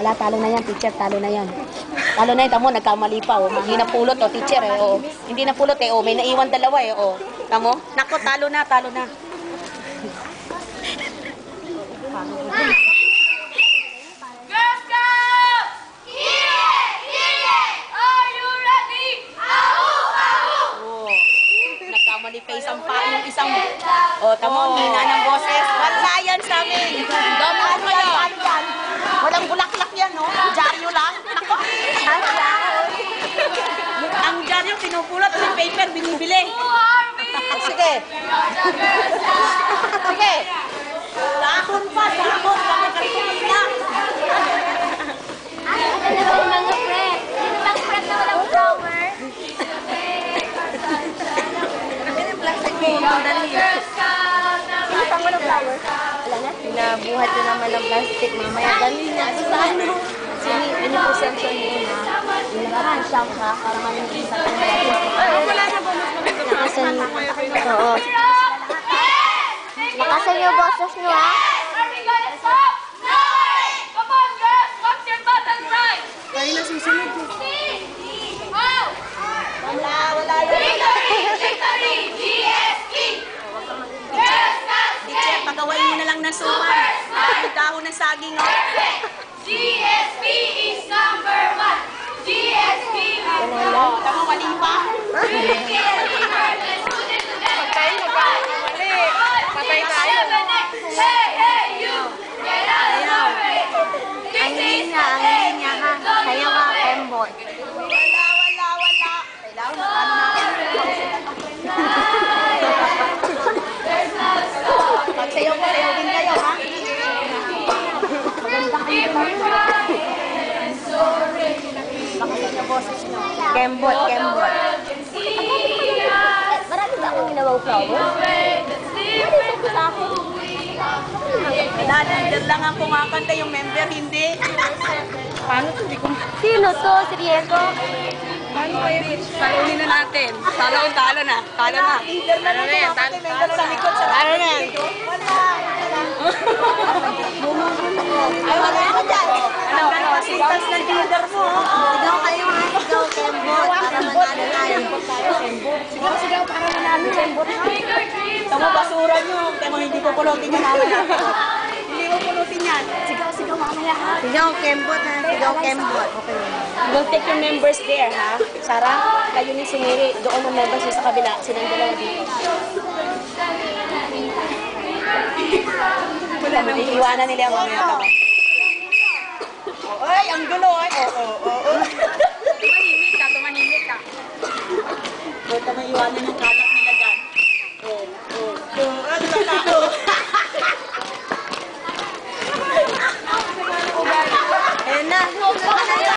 Wala, talo na yan, teacher. Talo na yan. Talo na yan. Tamo, nagkamali pa. Oh. Hindi na pulot, oh, teacher. Eh, oh. Hindi na pulot, eh. Oh. May naiwan dalawa, eh. Oh. Tamo? Nako, talo na, talo na. Girl Scout! Are you ready? Oh. Nagkamali pa isang pa, yung isang... Oh, tamo, hina ng boses. Wala yan sa amin. Dama ko kayo. Walang bulaklak yan, no? Dyaryo lang. Nako. Ang dyaryo, pinupulot. Yung paper, binibili. Sige. Sige. Dahon pa, dahon. Kami kalikunin na. Ano ba yung mga friend? Sino bang friend na walang flower? Girl Scout! Sino pang walang flower? Wala na? Pinabuhat ko naman ng plastic. Mamaya galing na sa ano. Pinipresensyon mo na. Ilaran siya makakaroon ng isang Wala na bonus maganda. Nakasan, oo. Nakasan yung boses nyo, ha? Are we gonna stop? No way! Come on, girls! What's your battle cry? Tayo na susunod. Oh! Wala yan. Victory! Victory! GSP! Girl Scout! Teacher, pagawain mo na lang ng suman. Ang dahon ng saging, oh. GSP is number 1! GSP is number 1! Tama, mali pa. Patay na ba? Mali. Patay tayo. Hey, hey, you! Get out of the way! Ang linya, ha? Kaya ka, Embot. Wala. Kailangan magsayaw ko, sayaw din kayo, ha? Maganda kayo pa rin. Lakasan yung boses nyo. Kembot. Marami ba akong ginawang flower? Marami ko sa akin. Dahil lang ang kumakanta yung member, hindi. Paano ito? Hindi ko... Sino to? Si Diego? Paano kayo? Talunin na natin. Talo na. Talo na yan. Sa likod, sa Talo na yan. Ay, wala ako dyan. Ano? Sintas ng leader mo. Sigaw kayo, ha? Sigaw, Kembot. Para manalo tayo. Sigaw, para manalo, Kembot. Tama, basura nyo. Tama, hindi ko pulutin yan mamaya. Hindi ko pulutin yan. Sigaw, mamaya, ha? Sigaw, Kembot, ha? Sigaw, Kembot. Okay. We'll take your members there, ha? Sarah, kayo ni Sumiri. Doon ang members sa kabila. Silang dalawa dito. Iiwanan nila ang mamaya pa. Ay, ang gulo, ay. Oo. Tumahimik ka. Buta may iwanan ng kala.